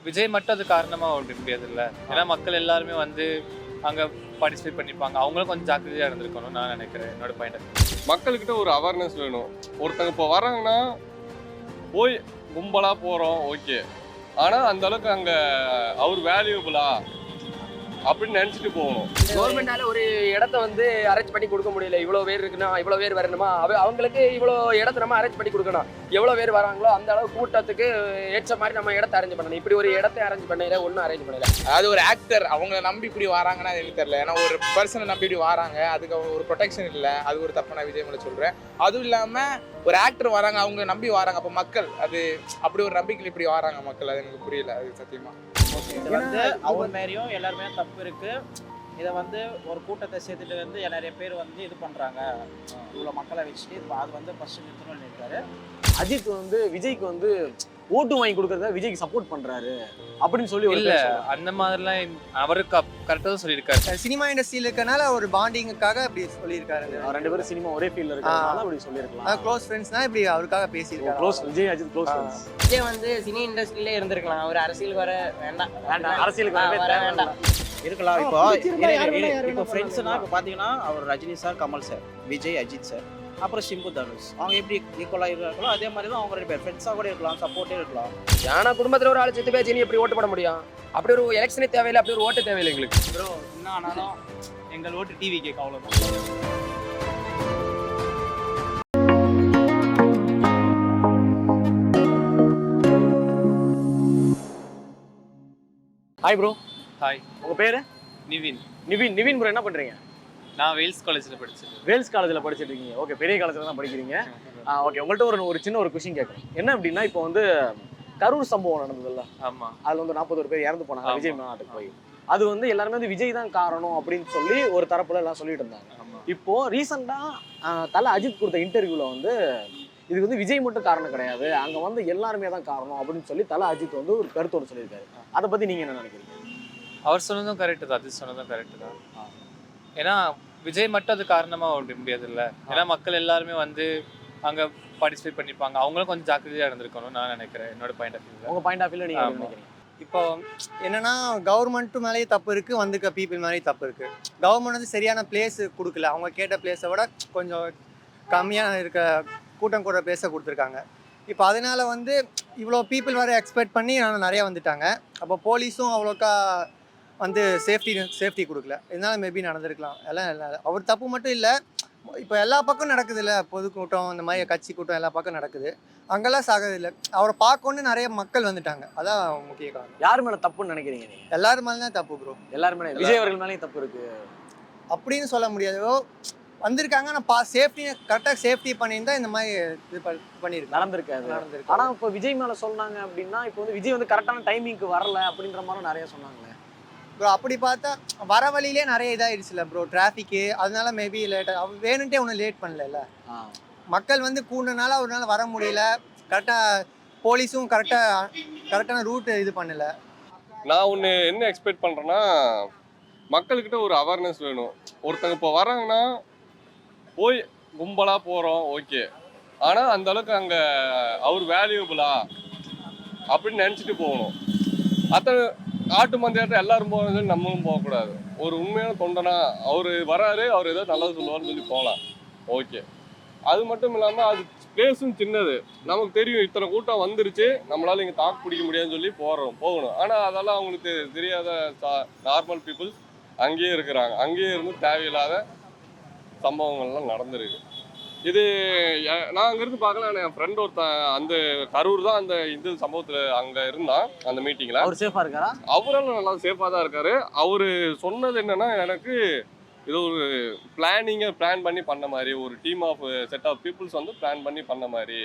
விஜய் மட்டும் அது காரணமா முடியாது இல்லை. ஏன்னா மக்கள் எல்லாருமே வந்து அங்க பார்ட்டிசிபேட் பண்ணிப்பாங்க. அவங்களும் கொஞ்சம் ஜாக்கிரதையா இருந்திருக்கணும் நான் நினைக்கிறேன். என்னோட பாயிண்ட் மக்கள்கிட்ட ஒரு அவேர்னஸ் வேணும். ஒருத்தங்க இப்போ வராங்கன்னா போய் கும்பலா போறோம் ஓகே, ஆனா அந்த அளவுக்கு அங்க அவர் வேல்யூபிளா அப்படின்னு நினைச்சிட்டு போகணும். கவர்மெண்டால ஒரு இடத்த வந்து அரேஞ்ச் பண்ணி கொடுக்க முடியல. இவ்வளவு பேர் இருக்குன்னா இவ்வளவு பேர் வரணுமா, அவங்களுக்கு இவ்வளவு இடத்த நம்ம அரேஞ்ச் பண்ணி கொடுக்கணும். எவ்வளவு பேர் வராங்களோ அந்த அளவு கூட்டத்துக்கு ஏற்ற மாதிரி நம்ம இடத்த அரேஞ்ச் பண்ணணும். இப்படி ஒரு இடத்தை அரேஞ்ச் பண்ணல, ஒன்றும் அரேஞ்ச் பண்ணல. அது ஒரு ஆக்டர் அவங்கள நம்பி இப்படி வராங்கன்னா அது எனக்கு தெரியல. ஏன்னா ஒரு பர்சனை நம்பி இப்படி வராங்க, அதுக்கு ஒரு ப்ரொடெக்ஷன் இல்லை. அது ஒரு தப்பு நான் விஜய் மேல சொல்றேன். அதுவும் இல்லாம ஒரு ஆக்டர் வராங்க, அவங்க நம்பி வராங்க. அப்போ மக்கள் அது அப்படி ஒரு நம்பிக்கையில் இப்படி வராங்க மக்கள். அது எனக்கு புரியல, அது சத்தியமா. இது வந்து அவர் மாதிரியும் எல்லாருமே தப்பு இருக்கு. இதை வந்து ஒரு கூட்டத்தை சேர்த்துட்டு வந்து நிறைய பேர் வந்து இது பண்றாங்க. இவ்வளோ மக்களை வச்சுட்டு அது வந்து ஃபர்ஸ்ட் நிறுத்தணும்னு இருக்காரு. அஜித் வந்து விஜய்க்கு வந்து ஓட்டு வாங்கி கொடுக்கறத விஜய்க்கு சப்போர்ட் பண்றாரு அப்படின்னு சொல்லி இல்ல அந்த மாதிரிலாம் அவருக்கு கரெக்டாக தான் சொல்லியிருக்காரு. சினிமா இண்டஸ்ட்ரியில் இருக்கனால ஒரு பாண்டிங்குக்காக அப்படி சொல்லியிருக்காரு. ரெண்டு பேரும் சினிமா ஒரே ஃபீல்ட்ல இருக்கறனால அப்படி சொல்லியிருக்கலாம். க்ளோஸ் ஃப்ரெண்ட்ஸ்னா இப்படி அவருக்காக பேசியிருக்காரு. Close Vijay Ajith close friends. விஜய் வந்து சினி இண்டஸ்ட்ரியில இருந்திருக்கலாம். அவர் அரசியல் வர வேண்டாம், அரசியலுக்கு வரவே வேண்டாம் இருக்கலாம். இப்போ ஃப்ரெண்ட்ஸ்னா இப்போ பார்த்தீங்கன்னா அவர் Rajini sir, Kamal sir, Vijay, Ajith sir, அப்புறம் சிம்பு, தனுஷ், அவங்க எப்படி ஈக்குவலாக இருக்காங்களோ அதே மாதிரி தான் அவங்க 2 பேர் ஃப்ரெண்ட்ஸாக கூட இருக்கலாம், சப்போர்ட்டே இருக்கலாம். ஏன்னா குடும்பத்தில் ஒரு ஆள் செத்து போய் ஜெனி எப்படி ஓட்டு போட முடியும்? அப்படி ஒரு எலெக்ஷனே தேவையில்லை, அப்படி ஒரு ஓட்டு தேவையில்லை எங்களுக்கு. ப்ரோ என்ன ஆனாலும் எங்கள் ஓட்டு டிவி கேட்க அவ்வளோதான். Hi bro. ஹாய், உங்க பேரு? நிவின். நிவின் ப்ரோ, என்ன பண்றீங்க? நான் வேல்ஸ் காலேஜில் படிச்சேன். வேல்ஸ் காலேஜில் படிச்சுட்டு இருக்கீங்க. ஓகே, பெரிய காலேஜில் தான் படிக்கிறீங்க. ஓகே, உங்கள்கிட்ட ஒரு சின்ன ஒரு கொஸ்டின் கேட்குறேன். என்ன அப்படின்னா, இப்போ வந்து கரூர் சம்பவம் நடந்ததுல்ல, ஆமா, அதில் வந்து 41 பேர் இறந்து போனாங்க விஜய் மாநாட்டுக்கு போய். அது வந்து எல்லாருமே வந்து விஜய் தான் காரணம் அப்படின்னு சொல்லி ஒரு தரப்புல எல்லாம் சொல்லிட்டு இருந்தாங்க. இப்போ ரீசெண்டா தல அஜித் கொடுத்த இன்டர்வியூல வந்து இதுக்கு வந்து விஜய் மட்டும் காரணம் கிடையாது, அங்க வந்து எல்லாருமே தான் காரணம் அப்படின்னு சொல்லி தல அஜித் வந்து ஒரு கருத்தோடு சொல்லியிருக்காரு. அதை பத்தி நீங்க என்ன நினைக்கிறீங்க? அவர் சொன்னதும் கரெக்டு தான், அஜித் சொன்னதும் கரெக்டு தான். ஏன்னா விஜய் மட்டும் அது காரணமா முடியாது இல்லை. ஏன்னா மக்கள் எல்லாருமே வந்து அங்க பார்ட்டிசிபேட் பண்ணிப்பாங்க. அவங்களும் கொஞ்சம் ஜாக்கிரதையா இருந்திருக்கணும் நான் நினைக்கிறேன். என்னோட பாயிண்ட் ஆஃப் வியூ. உங்க பாயிண்ட் ஆஃப் வியூல நீங்க என்ன நினைக்கிறீங்க? இப்போ என்னன்னா கவர்மெண்ட்டு மேலேயும் தப்பு இருக்குது, வந்திருக்க பீப்புள் மேலேயும் தப்பு இருக்குது. கவர்மெண்ட் வந்து சரியான பிளேஸ் கொடுக்கல. அவங்க கேட்ட பிளேஸை விட கொஞ்சம் கம்மியாக இருக்க கூட்டம் கூட பிளேஸை கொடுத்துருக்காங்க. இப்போ அதனால வந்து இவ்வளோ பீப்புள் வர எக்ஸ்பெக்ட் பண்ணி நிறையா வந்துட்டாங்க. அப்போ போலீஸும் அவ்வளோக்கா வந்து சேஃப்டி கொடுக்கல. இதனால மேபி நடந்திருக்கலாம். எல்லாம் அவர் தப்பு மட்டும் இல்லை, இப்போ எல்லா பக்கம் நடக்குது இல்லை, பொதுக்கூட்டம் இந்த மாதிரி கட்சி கூட்டம் எல்லா பக்கம் நடக்குது. அங்கெல்லாம் சாகிறது இல்லை. அவரை பார்க்கணுன்னு நிறைய மக்கள் வந்துட்டாங்க. அதான் முக்கிய காரணம். யார் மேல தப்புன்னு நினைக்கிறீங்க நீங்க? எல்லாரும் மேலே தான் தப்பு ப்ரோ. எல்லாரும் மேலே, விஜய் அவர்கள் மேலேயும் தப்பு இருக்கு அப்படின்னு சொல்ல முடியாது. வந்திருக்காங்க, நான் கரெக்டாக சேஃப்டி பண்ணியிருந்தா இந்த மாதிரி இது பண்ணியிருக்கு, நடந்திருக்கு. ஆனா இப்போ விஜய் மேல சொன்னாங்க அப்படின்னா, இப்போ வந்து விஜய் வந்து கரெக்டான டைமிங்க்கு வரல அப்படின்ற மாதிரி நிறைய சொன்னாங்களே ப்ரோ. அப்படி பார்த்தா வர வழியிலே நிறைய இதாகிடுச்சுல ப்ரோ, டிராஃபிக்கு. அதனால மேபி லேட்டாக அவர் வேணுன்ட்டே ஒன்றும் லேட் பண்ணல. மக்கள் வந்து கூடனால அவரால் வர முடியல. கரெக்டாக போலீஸும் கரெக்டான ரூட் இது பண்ணல. நான் ஒன்று என்ன எக்ஸ்பெக்ட் பண்ணுறேன்னா, மக்கள்கிட்ட ஒரு அவேர்னஸ் வேணும். ஒருத்தங்க இப்போ வராங்கன்னா போய் கும்பலாக போகிறோம் ஓகே, ஆனால் அந்த அளவுக்கு அங்கே அவர் வேல்யூபிளா அப்படின்னு நினச்சிட்டு போகணும். அத்தனை ஆட்டு மந்தையாட்டம் எல்லாரும் போகிறது சொல்லி நம்மளும் போகக்கூடாது. ஒரு உண்மையான தொண்டனா அவர் வராரு, அவர் ஏதோ நல்லது சொல்லுவார்னு சொல்லி போகலாம் ஓகே. அது மட்டும் இல்லாமல் அது பிளேஸும் சின்னது. நமக்கு தெரியும் இத்தனை கூட்டம் வந்துருச்சு, நம்மளால இங்கே தாக்கு பிடிக்க முடியாதுன்னு சொல்லி போகணும். ஆனால் அதெல்லாம் அவங்களுக்கு தெரியாத நார்மல் பீப்புள்ஸ் அங்கேயே இருக்கிறாங்க. அங்கேயே இருந்து தேவையில்லாத சம்பவங்கள்லாம் நடந்துருக்கு. இது நான் அங்கேருந்து பார்க்கலாம். என் ஃப்ரெண்ட் ஒருத்தன் அந்த கரூர் தான் அந்த இந்த சம்பவத்தில் அங்கே இருந்தான் அந்த மீட்டிங்கில். அவர் சேஃபாக இருக்காரா? அவரெல்லாம் நல்லா சேஃபாக தான் இருக்காரு. அவர் சொன்னது என்னன்னா, எனக்கு இது ஒரு பிளான் பண்ணி பண்ண மாதிரி, ஒரு team of set of peoples வந்து பிளான் பண்ணி பண்ண மாதிரி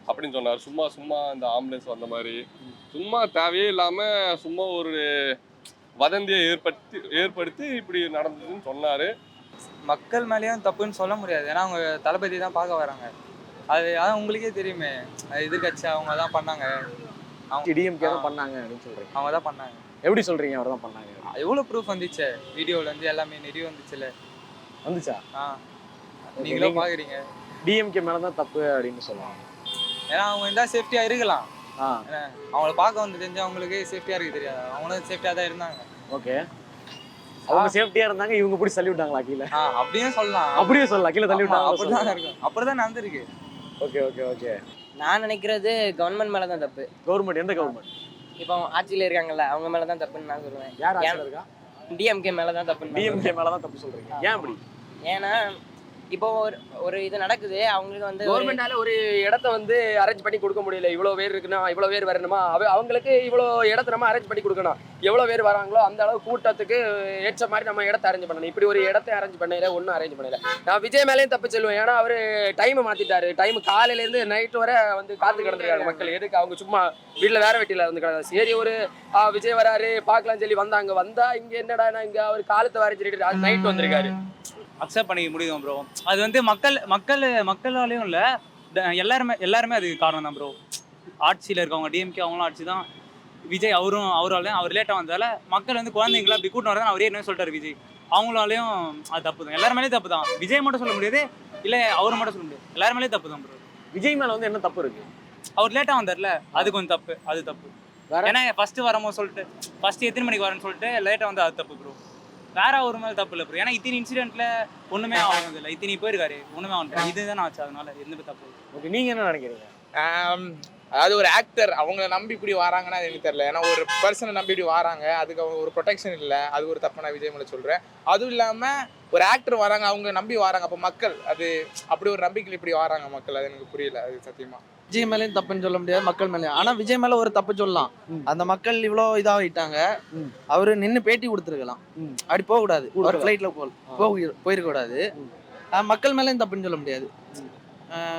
அப்படின்னு சொன்னார். சும்மா இந்த ஆம்புலன்ஸ் வந்த மாதிரி சும்மா தேவையே இல்லாமல் சும்மா ஒரு வதந்தியை ஏற்படுத்தி இப்படி நடந்ததுன்னு சொன்னார். மக்கள் மேலேயும் தப்புன்னு சொல்ல முடியாது. ஏன்னா அவங்க தளபதி தான் பார்க்க வராங்க. அதான் உங்களுக்கே தெரியுமே, எதிர்கட்சி அவங்க தான் பண்ணாங்க. டிஎம்கே தான் பண்ணாங்க அப்படின்னு சொல்றீங்க? அவங்க தான் பண்ணாங்க. எப்படி சொல்றீங்க அவர் தான் பண்ணாங்க? எவ்வளோ ப்ரூஃப் வந்துச்சு, வீடியோவில் இருந்து எல்லாமே நிறைய வந்துச்சுல. வந்துச்சா? நீங்களும் பார்க்குறீங்க. டிஎம்கே மேலே தான் தப்பு அப்படின்னு சொல்லுவாங்க. ஏன்னா அவங்க இருந்தால் சேஃப்டியாக இருக்கலாம். ஆ அவங்கள பார்க்க வந்து தெரிஞ்சு அவங்களுக்கு சேஃப்டியா இருக்கு தெரியாது, அவங்களும் சேஃப்டியா தான் இருந்தாங்க. ஓகே. அவங்க சேஃப்டியா இருந்தாங்க, இவங்க பிடிச்சி தள்ளி விட்டாங்களா கீழே? அப்படியே சொல்லலாம். அப்படியே சொல்லலாம், கீழே தள்ளி விட்டாங்க. அப்படிதான் இருக்கும், அப்படிதான் நடந்திருக்கு. Okay okay okay. நான் நினைக்கிறது கவர்மெண்ட் மேல தான் தப்பு. கவர்மெண்ட் எந்த கவர்மெண்ட்? இப்போ ஆட்சியில இருக்காங்கல்ல, அவங்க மேல தான் தப்புன்னு நான் சொல்லுவேன். யார் ஆட்சியில் இருக்கா? டிஎம்கே மேல தான் தப்புன்னு. டிஎம்கே மேல தான் தப்பு சொல்றீங்க, ஏன் அப்படி? ஏன்னா இப்போ ஒரு இது நடக்குது, அவங்களுக்கு வந்து கவர்மெண்டால ஒரு இடத்த வந்து அரேஞ்ச் பண்ணி கொடுக்க முடியல. இவ்வளோ பேர் இருக்குன்னா இவ்வளோ பேர் வரணுமா, அவங்களுக்கு இவ்வளோ இடத்த நம்ம அரேஞ்ச் பண்ணி கொடுக்கணும். எவ்வளோ பேர் வராங்களோ அந்த அளவு கூட்டத்துக்கு ஏற்ற மாதிரி நம்ம இடத்த அரேஞ்ச் பண்ணணும். இப்படி ஒரு இடத்த அரேஞ்ச் பண்ணல, ஒன்றும் அரேஞ்ச் பண்ணல. நான் விஜய் மேலேயும் தப்பு சொல்லுவேன். ஏன்னா அவர் டைமை மாத்திட்டாரு. டைம் காலையிலேருந்து நைட் வரை வந்து காத்து கிடந்துருக்காங்க மக்கள். எதுக்கு அவங்க சும்மா வீட்டில் வேற வெட்டியில் வந்து கிடந்தாங்க. சரி ஒரு விஜய் வராரு பார்க்கலாம் சொல்லி வந்தாங்க. வந்தா இங்கே என்னடா இங்கே அவர் காலத்தை வரைஞ்சி சொல்லிட்டு நைட் வந்திருக்காரு. அக்செப்ட் பண்ணிக்க முடியும் ப்ரோ. அது வந்து மக்களாலையும் இல்லை, எல்லாருமே அது காரணம் தான் ப்ரோ. ஆட்சியில் இருக்கவங்க டிஎம்கே அவங்களும் ஆட்சி தான். விஜய் அவராலையும் அவர் லேட்டாக வந்ததால மக்கள் வந்து குழந்தைங்களா அப்படி கூட்டம் வரதான் அவரே என்ன சொல்லிட்டாரு விஜய். அவங்களாலையும் அது தப்பு தான், எல்லாரும் மேலேயும் தப்பு தான். விஜய் மட்டும் சொல்ல முடியாது, இல்லை அவரை மட்டும் சொல்ல முடியாது, எல்லாரும் மேலேயும் தப்பு தான் ப்ரோ. விஜய் மேல வந்து என்ன தப்பு இருக்கு? அவர் லேட்டாக வந்தார்ல, அது கொஞ்சம் தப்பு, அது தப்பு. ஏன்னா ஃபர்ஸ்ட் வரும்போது சொல்லிட்டு ஃபர்ஸ்ட் எத்தனை மணிக்கு வரேன்னு சொல்லிட்டு லேட்டாக வந்து அது தப்பு ப்ரோ. வேற ஒரு மேலே தப்பு இல்லை ப்ரோ. ஏன்னா இத்தனை இன்சிடென்ட்ல ஒண்ணுமே ஆகுது இல்லை, இத்தனை போயிருக்காரு ஒண்ணுமே ஆகுது, இதுதான் ஆச்சு, அதனால எந்த தப்பு. ஓகே, நீங்க என்ன நினைக்கிறீங்க? அதாவது ஒரு ஆக்டர் அவங்கள நம்பி இப்படி வராங்கன்னா அது எனக்கு தெரியல. ஏன்னா ஒரு பர்சனை நம்பி இப்படி வராங்க, அதுக்கு ஒரு ப்ரொடெக்ஷன் இல்லை, அது ஒரு தப்பு நான் விஜய் மேலே சொல்கிறேன். அதுவும் இல்லாமல் ஒரு ஆக்டர் வராங்க, அவங்க நம்பி வராங்க, அப்போ மக்கள் அது அப்படி ஒரு நம்பிக்கையில் இப்படி வராங்க மக்கள், அது எனக்கு புரியல, அது சத்தியமா. விஜய் மேலேயும் தப்புன்னு சொல்ல முடியாது, மக்கள் மேலேயும். ஆனால் விஜய் மேலே ஒரு தப்பு சொல்லலாம். அந்த மக்கள் இவ்வளோ இதாகிட்டாங்க, அவரு நின்று பேட்டி கொடுத்துருக்கலாம், அப்படி போகக்கூடாது. ஒரு ஃப்ளைட்டில் போயிருக்கக்கூடாது. மக்கள் மேலேயும் தப்புன்னு சொல்ல முடியாது,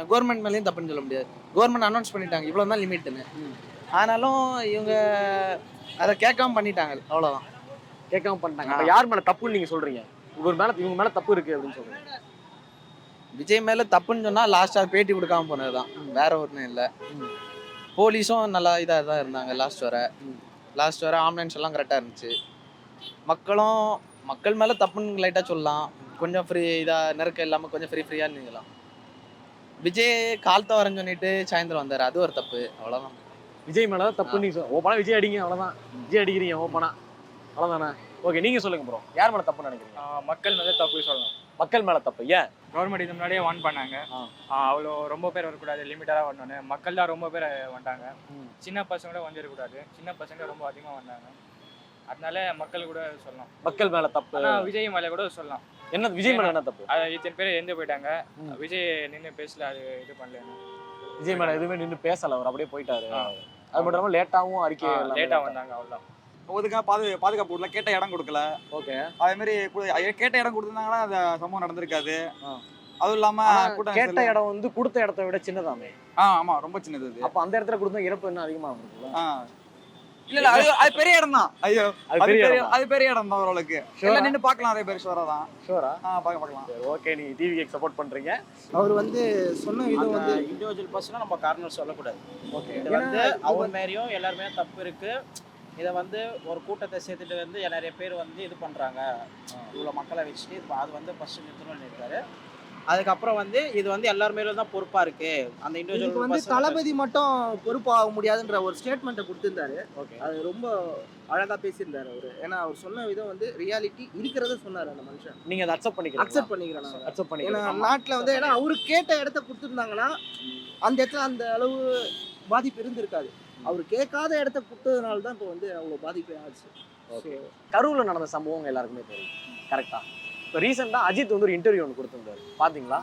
கவர்மெண்ட் மேலேயும் தப்புன்னு சொல்ல முடியாது. கவர்மெண்ட் அனௌன்ஸ் பண்ணிட்டாங்க இவ்வளோ தான் லிமிட்டுன்னு, ஆனாலும் இவங்க அதை கேட்காம பண்ணிட்டாங்க, அவ்வளோதான். கேட்காம பண்ணிட்டாங்க. அப்ப யார் மேல தப்புன்னு நீங்க சொல்றீங்க? இவங்க மேல தப்பு இருக்கு அப்படின்னு சொல்றீங்க. விஜய் மேலே தப்புன்னு சொன்னால் லாஸ்ட்டாக பேட்டி கொடுக்காம போனது தான், வேற ஒன்றும் இல்லை. போலீஸும் நல்லா இதாக தான் இருந்தாங்க லாஸ்ட் வர ஆம்புலன்ஸ் எல்லாம் கரெக்டாக இருந்துச்சு. மக்கள் மேலே தப்புன்னு லைட்டாக சொல்லலாம், கொஞ்சம் ஃப்ரீ இதாக நெருக்கம் இல்லாமல் கொஞ்சம் ஃப்ரீயாக இருந்தீங்களாம். விஜய் காலத்தை வரேன்னு சொல்லிட்டு சாயந்தரம் வந்தார், அது ஒரு தப்பு, அவ்வளோதான். விஜய் மேல தான் தப்பு நீங்க ஓப்பனா விஜய் அடிங்க, அவ்வளவுதான். விஜய் அடிக்கிறீங்க ஓப்பனா, அவ்வளவுதானே? ஓகே, நீங்க சொல்லுங்க ப்ரோ, யார் மேல தப்புன்னு நினைக்கிறீங்க? மக்கள் மேலே தப்பு சொல்லலாம். மக்கள் மேல தப்பு ஏன்? கவர்மெண்ட் இது முன்னாடியே வார்ன் பண்ணாங்க, அவ்வளோ ரொம்ப பேர் வரக்கூடாது, லிமிட்டடாக வரணும்னு. மக்கள் தான் ரொம்ப பேர் வந்துட்டாங்க, சின்ன பசங்க கூட வந்துடக்கூடாது, சின்ன பசங்க ரொம்ப அதிகமாக வந்தாங்க. அதனால மக்கள் கூட சொல்லலாம் மக்கள் மேல தப்பு. விஜய் மேலே கூட சொல்லலாம். என்ன விஜய் மேல என்ன தப்பு? இத்தனை பேர் எந்த போயிட்டாங்க, விஜய் நின்று பேசல, அது இது பண்ணல. விஜய் மேல எதுவுமே நின்று பேசல, அவர் அப்படியே போயிட்டாரு. அது மட்டும் இல்லாமல் லேட்டாகவும் லேட்டாக வந்தாங்க, அவ்வளோதான். அதுக்காக பாதுகாப்பு கொடுக்கல, கேட்ட இடம் கொடுக்கல. ஓகே, அதே மாதிரி கேட்ட இடம் கொடுத்துருந்தாங்கன்னா அந்த சம்பவம் நடந்திருக்காது. அதுவும் இல்லாம கேட்ட இடம் வந்து கொடுத்த இடத்தை விட சின்னதாமே. ஆமா, ரொம்ப சின்னது அது. அப்ப அந்த இடத்துல கொடுத்தா இறப்பு என்ன அதிகமா இருக்குல்ல? இல்ல அது பெரிய இடம் தான். ஐயோ, அது பெரிய இடம் தான் ஓரளவுக்கு. எல்லாம் நின்று பார்க்கலாம், நிறைய பேர் ஷோரா தான். ஷோரா பார்க்கலாம். ஓகே, நீ டிவிக்கு சப்போர்ட் பண்றீங்க. அவர் வந்து சொன்ன இது வந்து இண்டிவிஜுவல் பர்சனாக நம்ம காரணம் சொல்லக்கூடாது. ஓகே, இது வந்து அவர் மாதிரியும் எல்லாருமே தப்பு இருக்கு. இதை வந்து ஒரு கூட்டத்தை சேர்த்துட்டு வந்து நிறைய பேர் வந்து இது பண்றாங்க, இவ்வளோ மக்களை வச்சுட்டு அது வந்து ஃபர்ஸ்ட் நிறுத்தணும்னு இருக்காரு. அதுக்கப்புறம் வந்து இது வந்து எல்லார் மேலும் தான் பொறுப்பா இருக்கு. அந்த இண்டிவிஜுவல் வந்து தளபதி மட்டும் பொறுப்பாக முடியாதுன்ற ஒரு ஸ்டேட்மெண்ட்டை கொடுத்திருந்தாரு. ஓகே, அது ரொம்ப அழகா பேசியிருந்தாரு அவரு. ஏன்னா அவர் சொன்ன விதம் வந்து ரியாலிட்டி இருக்கிறத சொன்னாரு அந்த மனுஷன். நீங்க அதை அக்செப்ட் பண்ணிக்கிறேன் நான். அக்செப்ட் ஏன்னா பண்ணிக்கிறேன். நாட்டில் வந்து ஏன்னா அவரு கேட்ட இடத்த கொடுத்துருந்தாங்கன்னா அந்த இடத்துல அந்த அளவு பாதிப்பு இருந்திருக்காது. அவர் கேட்காத இடத்த கொடுத்ததுனால தான் இப்போ வந்து அவ்வளோ பாதிப்பே ஆச்சு. ஓகே, கரூர்ல நடந்த சம்பவம் எல்லாருக்குமே தெரியும், கரெக்டா? இப்போ ரீசெண்டாக அஜித் வந்து ஒரு இன்டர்வியூ ஒன்று கொடுத்துருந்தாரு, பார்த்தீங்களா?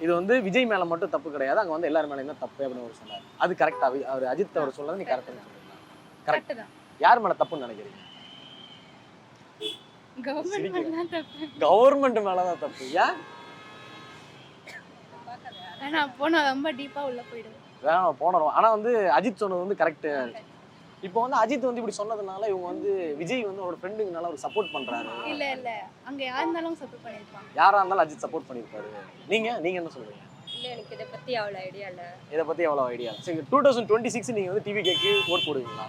இது வந்து விஜய் மேலே மட்டும் தப்பு கிடையாது, அங்கே வந்து எல்லாரும் மேலே என்ன தப்பு அப்படின்னு ஒரு சொன்னார். அது கரெக்டா? அவர் அஜித் அவர் சொன்னது நீ கரெக்டாக சொல்றீங்களா? கரெக்ட் தான். யார் மேலே தப்புன்னு நினைக்கிறீங்க? கவர்மெண்ட் மேலே தான் தப்பு. ஏன்? ரொம்ப டீப்பா உள்ள போயிடுது. போனோம். ஆனால் வந்து அஜித் சொன்னது வந்து கரெக்டு. இப்போ வந்து அஜித் வந்து இப்படி சொன்னதுனால இவங்க வந்து விஜய் வந்து அவரோட ஃப்ரெண்டுங்கனால அவர் சப்போர்ட் பண்றாரு. இல்ல அங்க யாரா இருந்தாலும் சப்போர்ட் பண்ணிருப்பாங்க. யாரா இருந்தாலும் அஜித் சப்போர்ட் பண்ணிருப்பாரு. நீங்க என்ன சொல்றீங்க? இல்ல, எனக்கு இத பத்தி அவ்வளவு ஐடியா இல்ல. இத பத்தி அவ்வளவு ஐடியா. சரி, 2026 நீங்க வந்து டிவிகேக்கு ஓட் போடுவீங்களா?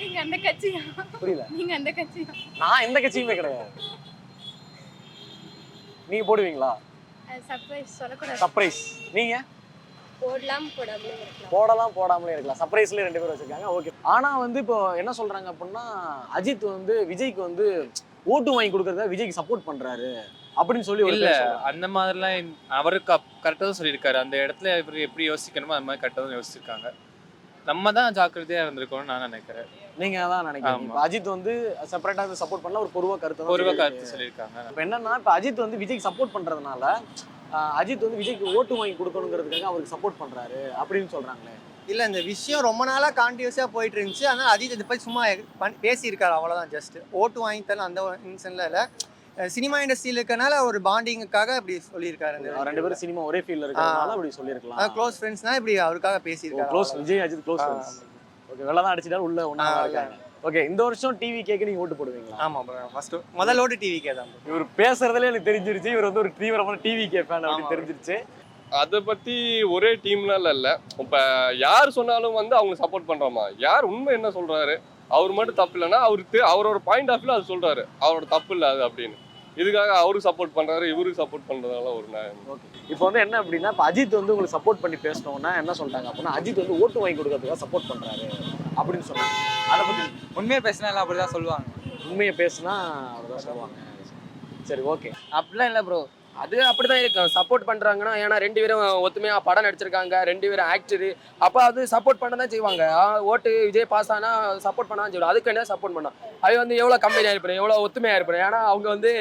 நீங்க அந்த கட்சியா? புரியல. நீங்க அந்த கட்சியா? நான் எந்த கட்சியுமே கிடையாது. நீங்க போடுவீங்களா? சர்ப்ரைஸ் சொல்லக்கூடாது. சர்ப்ரைஸ். நீங்க போடலாம் போடாமலே இருக்கலாம். போடலாம் போடாமலே இருக்கலாம். சர்ப்ரைஸ்லேயே 2 பேர் வச்சிருக்காங்க. ஓகே. ஆனா வந்து இப்போ என்ன சொல்றாங்க அப்படின்னா அஜித் வந்து விஜய்க்கு வந்து ஓட்டு வாங்கி கொடுக்கறத விஜய்க்கு சப்போர்ட் பண்றாரு அப்படின்னு சொல்லி ஒரு இல்ல பேர் சொல்றாங்க. அந்த மாதிரிலாம் அவருக்கு கரெக்டாக தான் சொல்லியிருக்காரு. அந்த இடத்துல இவர் எப்படி யோசிக்கணுமோ அந்த மாதிரி கரெக்டாக தான் யோசிச்சிருக்காங்க. நம்ம தான் ஜாக்கிரதையா இருந்திருக்கோம்னு நான் நினைக்கிறேன். நீங்க அதான் நினைக்கிறீங்க. ஆமா. இப்போ அஜித் வந்து செப்பரேட்டா சப்போர்ட் பண்ணல, ஒரு பொதுவா கருத்து தான் பொறுவா கருத்து சொல்லியிருக்காங்க. இப்போ என்னன்னா இப்போ அஜித் வந்து விஜய்க்கு சப்போர்ட் பண்றதுனால அஜித் வந்து விஜய்க்கு ஓட்டு வாங்கி கொடுக்கணுங்கிறதுக்காக அவருக்கு சப்போர்ட் பண்றாரு அப்படின்னு சொல்றாங்களே. இல்லை இந்த விஷயம் ரொம்ப நாளாக கான்டினியூஸாக போயிட்டு இருந்துச்சு. அதனால் அஜித் இதை பற்றி சும்மா பேசியிருக்காரு, அவ்வளோதான். ஜஸ்ட் ஓட்டு வாங்கி தரல அந்த இன்சன்ல இல்லை. சினிமா இண்டஸ்ட்ரியில் இருக்கனால ஒரு பாண்டிங்குக்காக இப்படி சொல்லியிருக்காரு. 2 பேரும் சினிமா ஒரே ஃபீல்ட்ல இருக்கறதுனால அப்படி சொல்லியிருக்கலாம். க்ளோஸ் ஃப்ரெண்ட்ஸ்னா இப்படி அவருக்காக பேசியிருக்காரு. Close Vijay Ajith close friends. Okay. வெள்ள தான் அடிச்சிட்டாலும் உள்ள ஒண்ணா இருக்காங்க. ஓகே. இந்த வருஷம் டிவி கேக்கு நீங்க ஓட்டு போடுவீங்களா? ஆமாம் ப்ரோ, ஃபர்ஸ்ட் முதல் ஓட்டு டிவிக்கே தான். இவர் பேசுறதுல எனக்கு தெரிஞ்சிருச்சு இவர் வந்து ஒரு தீவிரமான டிவி கே ஃபேன் அப்படின்னு தெரிஞ்சிருச்சு. அதை பத்தி ஒரே டீம்னால இல்ல, இப்ப யார் சொன்னாலும் வந்து அவங்க சப்போர்ட் பண்றோமா, யார் உண்மை என்ன சொல்றாரு அவர் மட்டும் தப்பு இல்லைன்னா அவரோட பாயிண்ட் ஆஃப் வியூல அது சொல்றாரு, அவரோட தப்பு இல்லை அது அப்படின்னு. இதுக்காக அவருக்கு சப்போர்ட் பண்றாரு இவருக்கு சப்போர்ட் பண்றதால ஒரு நியாயம். ஓகே. இப்போ வந்து என்ன அப்படின்னா இப்போ அஜித் வந்து உங்களுக்கு சப்போர்ட் பண்ணி பேசணும்னா என்ன சொல்லிட்டாங்க அப்படின்னா அஜித் வந்து ஓட்டு வாங்கி கொடுக்கறதுக்காக சப்போர்ட் பண்றாரு அப்படின்னு சொன்னாங்க. அதை பத்தி உண்மையை பேசினா எல்லாம் அப்படிதான் சொல்லுவாங்க. உண்மையை பேசுனா அப்படிதான் சொல்லுவாங்க. சரி ஓகே. அப்படிலாம் இல்லை ப்ரோ, அது அப்படிதான் இருக்கும். சப்போர்ட் பண்றாங்கன்னா ஏன்னா 2 பேரும் ஒத்துமையா படம் நடிச்சிருக்காங்க, 2 பேரும் ஆக்டரு, அப்போ அது சப்போர்ட் பண்ண தான் செய்வாங்க. ஓட்டு விஜய் பாஸ் ஆனா சப்போர்ட் பண்ண தான் செய்வாங்க. அதுக்கு என்ன சப்போர்ட் பண்ணா அது வந்து எவ்வளோ கம்பெனியாக இருப்பேன், எவ்வளோ ஒத்துமையாக இருப்பேன். ஏன்னா அவங்க வந்து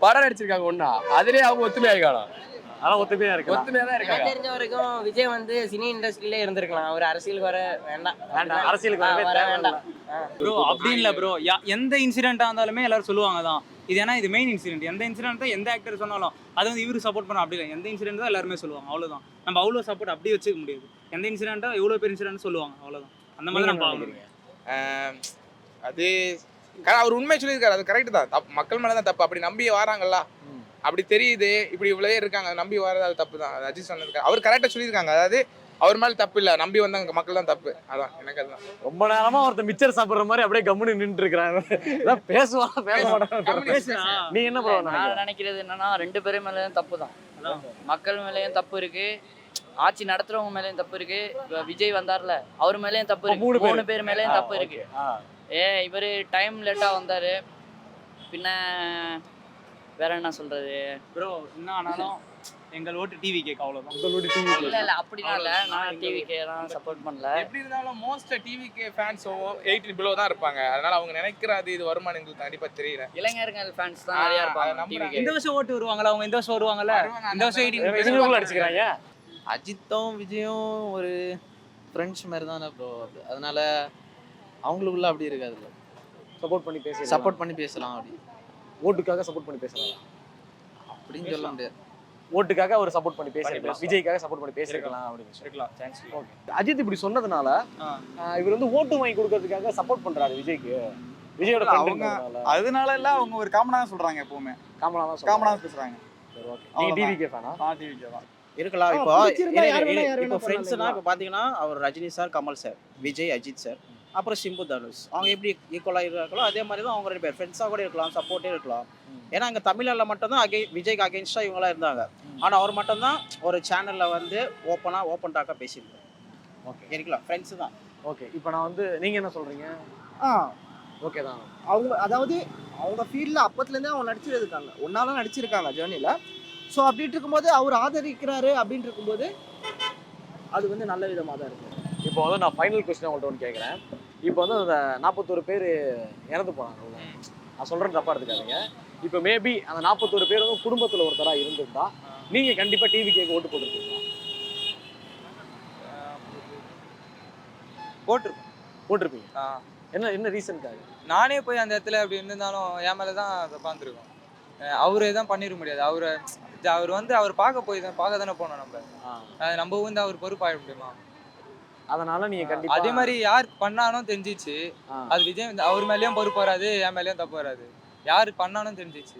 படம் நடிச்சிருக்காங்க ஒன்றா, அதுலேயே அவங்க ஒத்துமையாகிக்கலாம். ஆனால் ஒத்துமையாக இருக்கு. ஒத்துமையாக தான் இருக்காங்க. தெரிஞ்ச வரைக்கும் விஜய் வந்து சினி இண்டஸ்ட்ரியிலே இருந்திருக்கலாம். அவர் அரசியலுக்கு வர வேண்டாம். அரசியலுக்கு வர வேண்டாம். ப்ரோ அப்படி இல்லை ப்ரோ. எந்த இன்சிடென்ட்டாக இருந்தாலுமே எல்லாரும் சொல்லுவாங்க தான் இது. ஏன்னா இது மெயின் இன்சிடென்ட். எந்த இன்சிடென்ட் தான் எந்த ஆக்டர் சொன்னாலும் அது வந்து இவருக்கு சப்போர்ட் பண்ண அப்படி இல்லை. எந்த இன்சிடென்ட் தான் எல்லாருமே சொல்லுவாங்க, அவ்வளோதான். நம்ம அவ்வளோ சப்போர்ட் அப்படி வச்சுக்க முடியாது. எந்த இன்சிடென்ட்டாக எவ்வளோ பேர் இன்சிடென்ட் சொல்லுவாங்க, அவ்வளோதான். அந்த மாதிரி நம்ம பார்க்குறீங்க. அது அவர் உண்மை சொல்லியிருக்காரு, அது கரெக்ட் தான். மக்கள் மேலே தான் தப்பு. அப்படி நம்பி வராங்கல்ல, அப்படி தெரியுது இப்படி இவ்வளோ இருக்காங்க நம்பி வர்றது, அது தப்பு தான். அது அஜித் சொன்னதுக்கு அவர் கரெக்டாக சொல்லியிருக்காங்க. அதாவது அவர் மேலே தப்பு இல்லை, நம்பி வந்தாங்க மக்கள் தான் தப்பு. அதான் எனக்கு அதுதான். ரொம்ப நேரமா ஒருத்தர் மிச்சர் சாப்பிடுற மாதிரி அப்படியே கம்முன்னு நின்று இருக்கிறாங்க. பேசுவாங்க பேச மாட்டாங்க. நீ என்ன ப்ரோ? நான் நினைக்கிறது என்னன்னா 2 பேரும் மேலேயும் தப்பு தான். மக்கள் மேலேயும் தப்பு இருக்கு, ஆட்சி நடத்துறவங்க மேலேயும் தப்பு இருக்கு. விஜய் வந்தார்ல அவர் மேலேயும் தப்பு இருக்கு. 3 பேர் மேலேயும் தப்பு இருக்கு. இவர் டைம் லேட்டா வந்தாரு. பின்ன வேற என்ன சொல்றது ப்ரோ? என்ன ஆனாலும் எங்கள் ஓட்டு டிவி கேக், அவ்வளோதான். இல்ல அப்படிலாம் இல்ல, நான் டிவிக்கு தான் சப்போர்ட் பண்ணல. எப்படி இருந்தாலும் மோஸ்ட் டிவிக்கு ஃபேன்ஸ் 18 பிலோ தான் இருப்பாங்க. அதனால அவங்க நினைக்கிறது இது வருமானம் எங்களுக்கு கண்டிப்பா தெரியல. இளைஞர்கள் ஃபேன்ஸ் தான் நிறைய இருப்பாங்க டிவிக்கு. இந்த வருஷம் ஓட்டு வருவாங்களா அவங்க? இந்த வருஷம் வருவாங்கல்ல, இந்த வருஷம் 18 அடிச்சுக்கிறாங்க. அஜித்தும் விஜயும் ஒரு ஃப்ரெண்ட்ஸ் மாதிரி தானே ப்ரோ. அதனால அவங்களுக்குள்ள அப்படி இருக்காதுல்ல. சப்போர்ட் பண்ணி பேசி சப்போர்ட் பண்ணி பேசலாம். அப்படி ஓட்டுக்காக சப்போர்ட் பண்ணி பேசலாம் அப்படின்னு சொல்ல முடியாது. ஓட்டுக்காக அவர் சப்போர்ட் பண்ணி பேசிருக்கலாம், விஜய்க்காக சப்போர்ட் பண்ணி பேசிருக்கலாம் அப்படின்னு சொல்லிக்கலாம். ஓகே. அஜித் இப்படி சொன்னதுனால இவர் வந்து ஓட்டு வாங்கி கொடுக்கறதுக்காக சப்போர்ட் பண்றாரு விஜய்க்கு. விஜயோட அவங்க அதனால இல்ல, அவங்க ஒரு காமனா சொல்றாங்க, எப்பவுமே காமனா பேசுறாங்க. சரி ஓகே. நீங்க டிவிகே ஃபேனா? டிவிக்கே தான் இருக்கலாம். இப்போ ஃப்ரெண்ட்ஸ்னா இப்போ பார்த்தீங்கன்னா அவர் Rajini sir, Kamal sir, Vijay, Ajith sir, அப்புறம் சிம்பு தனுஷ், அவங்க எப்படி ஈக்குவலாக இருக்காங்களோ அதே மாதிரி தான் அவங்க 2 பேர் ஃப்ரெண்ட்ஸாக கூட இருக்கலாம், சப்போர்ட்டே இருக்கலாம். ஏன்னா இங்கே தமிழில் மட்டும்தான் விஜய்க்கு அகெயின்ஸ்டாக இவங்களாம் இருந்தாங்க. ஆனால் அவர் மட்டும்தான் ஒரு சேனலில் வந்து ஓப்பன் டாக்காக பேசியிருக்காரு. ஓகே, இருக்கலாம், ஃப்ரெண்ட்ஸு தான். ஓகே. இப்போ நான் வந்து நீங்கள் என்ன சொல்கிறீங்க? ஓகே தான். அவங்க அதாவது அவங்க ஃபீல்டில் அப்பத்துலேருந்தே அவங்க நடிச்சிருக்காங்க, ஒன்றாலும் நடிச்சிருக்காங்க ஜேர்னியில். ஸோ அப்படின்ட்டு இருக்கும்போது அவர் ஆதரிக்கிறாரு அப்படின்ட்டு இருக்கும்போது அது வந்து நல்ல விதமாக தான் இருக்கும். இப்போ வந்து நான் ஃபைனல் கொஸ்டின் உங்கள்கிட்ட ஒன்று கேட்குறேன். இப்போ வந்து அந்த 41 பேர் இறந்து போனாங்கல்ல, நான் சொல்கிறேன் தப்பாக எடுத்துக்காதீங்க. இப்போ மேபி அந்த 41 பேர் வந்து குடும்பத்தில் ஒருத்தராக இருந்திருந்தா நீங்கள் கண்டிப்பாக டிவி கேட்க ஓட்டு போட்டுருக்கீங்களா? போட்டிருப்பீங்க. என்ன ரீசனுக்காக? நானே போய் அந்த இடத்துல அப்படி இருந்திருந்தாலும் என் மேலே தான் உட்காந்துருக்கோம். அவரே தான் பண்ணிட முடியாது. அவர் வந்து அவர் பார்க்க தானே போனோம். நம்ம வந்து அவர் பொறுப்பாயிட முடியுமா? அதனால நீங்க கண்டிப்பா அதே மாதிரி யார் பண்ணாலும் தெரிஞ்சிச்சு. அது விஜய் அவர் மேலேயும் பொறுப்பு வராது, என் மேலேயும் தப்பு வராது. யார் பண்ணாலும் தெரிஞ்சிச்சு.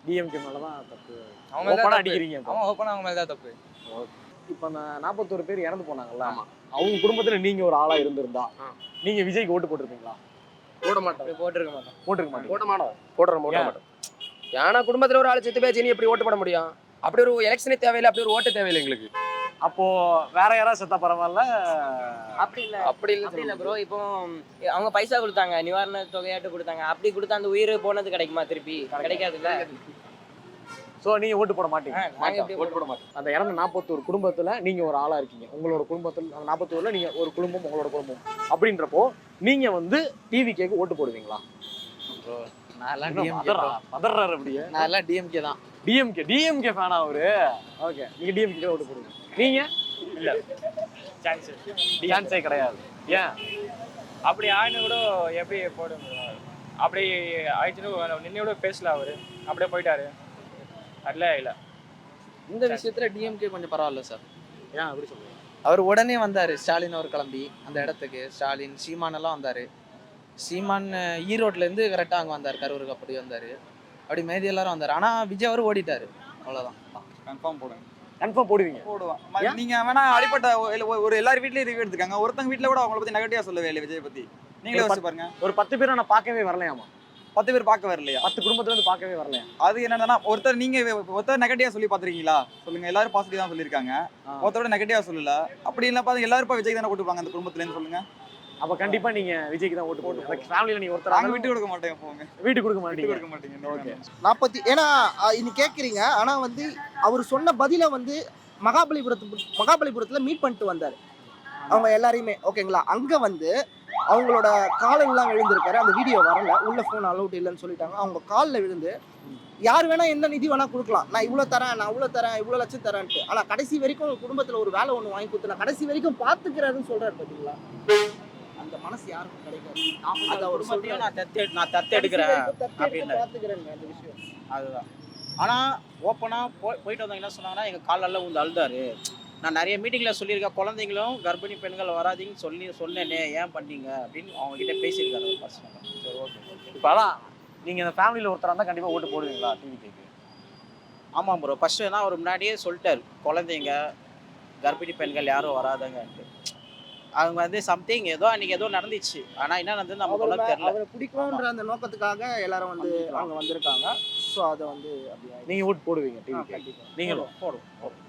டிஎம்கே மேல தான் தப்பு. அவங்க மேல அடிக்கிறீங்க. ஓப்பனா அவங்க மேல தான் தப்பு. இப்போ அந்த 41 பேர் இறந்து போனாங்கல்ல, அவங்க குடும்பத்துல நீங்க ஒரு ஆளா இருந்திருந்தா நீங்க விஜய்க்கு ஓட்டு போட்டிருப்பீங்களா? போட மாட்டோம். போட்டிருக்க மாட்டோம். போட மாட்டோம். ஏன்னா குடும்பத்துல ஒரு ஆள் செத்து போய் நீ எப்படி ஓட்டு போட முடியும்? அப்படி ஒரு எலெக்ஷனே தேவையில்லை, அப்படி ஒரு ஓட்டு தேவையில்லை எங்களுக்கு. அப்போ வேற யாராவது செத்தா பரவாயில்ல. அப்படி இல்ல ப்ரோ. இப்போ அவங்க பைசா கொடுத்தாங்க, நிவாரண தொகையாட்டு கொடுத்தாங்க. அப்படி கொடுத்தா அந்த உயிர் போனது கிடைக்குமா திருப்பி? கிடைக்காதுல்ல. ஸோ நீங்க ஓட்டு போட மாட்டீங்க. நாங்க எப்படி ஓட்டு போட மாட்டீங்க. அந்த இறந்த 41 குடும்பத்துல நீங்க ஒரு ஆளா இருக்கீங்க. உங்களோட குடும்பத்தில் அந்த 41ல நீங்க ஒரு குடும்பம், உங்களோட குடும்பம் அப்படின்றப்போ நீங்க வந்து டிவிகேக்கு ஓட்டு போடுவீங்களா? நான் எல்லாம் இன்னும் டிஎம்கே பதறாரு அப்படியே. நான் எல்லாம் டிஎம்கே தான். டிஎம்கே ஃபேனா அவரு? ஓகே, நீங்க டிஎம்கே ஓட்டு போடுவீங்க. நீங்க? இல்ல சான்ஸே கிடையாது. ஏன்? அப்படி ஆயினு கூட எப்படி போட முடியும்? அப்படி ஆயிடுச்சுன்னு நின்று கூட பேசல அவரு, அப்படியே போயிட்டாரு. அதுல இல்ல இந்த விஷயத்துல டிஎம்கே கொஞ்சம் பரவாயில்ல சார். ஏன் அப்படி சொல்றீங்க? அவர் உடனே வந்தாரு, ஸ்டாலின் அவர் கிளம்பி அந்த இடத்துக்கு. ஸ்டாலின், சீமான் எல்லாம் வந்தாரு. சீமான் ஈரோட்ல இருந்து கரெக்டா அங்க வந்தாரு, கரூருக்கு அப்படி வந்தாரு. அப்படி மீதி எல்லாரும் வந்தாரு. ஆனா விஜய் அவர் ஓடிட்டாரு, அவ்வளவுதான். கன்ஃபார்ம் போடுங்க. கன்ஃபார்ம் போடுவீங்க? போடுவான். நீங்க வேணா அடிப்பட்ட ஒரு எல்லார் வீட்லயும் ரிவ்யூ எடுத்துக்காங்க. ஒருத்தங்க வீட்ல கூட அவங்கள பத்தி நெகட்டிவா சொல்லவே இல்லை விஜய் பத்தி. நீங்களே யோசிச்சு பாருங்க. ஒரு 10 பேரை நான் பார்க்கவே வரலையாமா? 10 பேர் பார்க்க வரலையா? 10 குடும்பத்துல இருந்து பார்க்கவே வரலையா? அது என்னன்னா ஒருத்தர் நெகட்டிவா சொல்லி பாத்துருக்கீங்களா சொல்லுங்க. எல்லாரும் பாசிட்டிவ் தான் சொல்லியிருக்காங்க, ஒருத்தரோட நெகட்டிவா சொல்லல. அப்படி இல்ல பாருங்க, எல்லாரும் இப்ப விஜய் தானே ஓட்டுப்பாங்க அந்த குடும்பத்துல இருந்து சொல்லுங்க. அப்ப கண்டிப்பா நீங்க விஜய்க்கு தான் ஓட்டு போடுவீங்க. அந்த ஃபேமிலில நீங்க ஒருத்தர் நாங்க விட்டு கொடுக்க மாட்டோம். போங்க, வீட்டு கொடுக்க விட்டு மாட்டீங்க. கொடுக்க மாட்டீங்க. ஓகே. 40 ஏன்னா இன்னைக்கு கேட்குறீங்க. ஆனால் வந்து அவர் சொன்ன பதிலை வந்து மகாபலிபுரத்தில் மீட் பண்ணிட்டு வந்தார் அவங்க எல்லாரையுமே. ஓகேங்களா? அங்கே வந்து அவங்களோட காலெல்லாம் விழுந்திருக்காரு. அந்த வீடியோ வரல, உள்ள ஃபோன் அலௌட் இல்லைன்னு சொல்லிட்டாங்க. அவங்க காலில் விழுந்து யார் வேணா என்ன நிதி வேணா கொடுக்கலாம், நான் இவ்வளோ தரேன், நான் அவ்வளோ தரேன், இவ்வளோ லட்சம் தரேன்ட்டு. ஆனால் கடைசி வரைக்கும் உங்க குடும்பத்தில் ஒரு வேலை ஒன்று வாங்கி கொடுத்து நான் கடைசி வரைக்கும் பார்த்துக்கிறாருன்னு சொல்றாரு பார்த்தீங்களா? அந்த மனசு யாருக்கும் கிடைக்காது. அது அவர் குடும்பத்தையும் நான் தத்தெடுக்கிறேன் அப்படின்னு பார்த்துக்கிறேங்க அந்த விஷயம். அதுதான். ஆனால் ஓப்பனாக போயிட்டு வந்தவங்க என்ன சொன்னாங்கன்னா, எங்கள் காலெல்லாம் வந்து அழுதாரு. நான் நிறைய மீட்டிங்கில் சொல்லியிருக்கேன், குழந்தைங்களும் கர்ப்பிணி பெண்கள் வராதிங்கன்னு சொன்னேனே, ஏன் பண்ணீங்க அப்படின்னு அவங்ககிட்ட பேசியிருக்காரு ஒரு பர்சனலாக. சரி, ஓகே. இப்போ அதான் நீங்க அந்த ஃபேமிலியில் ஒருத்தராக இருந்தால் கண்டிப்பா ஓட்டு போடுவீங்களா டிவிகேக்கு? ஆமாம் ப்ரோ. ஃபர்ஸ்ட் ஏன்னா அவர் முன்னாடியே சொல்லிட்டாரு, குழந்தைங்க கர்ப்பிணி பெண்கள் யாரும் வராதுங்கன்ட்டு. அவங்க வந்து சம்திங் ஏதோ அன்னைக்கு ஏதோ நடந்துச்சு. ஆனால் என்ன நடந்தது நமக்கு தெரியல. அவரை பிடிக்கும்ன்ற அந்த நோக்கத்துக்காக எல்லாரும் வந்து அவங்க வந்திருக்காங்க. ஸோ அதை வந்து அப்படி நீங்க ஓட்டு போடுவீங்க டிவிகே? கண்டிப்பாக நீங்களும் போடுவோம்.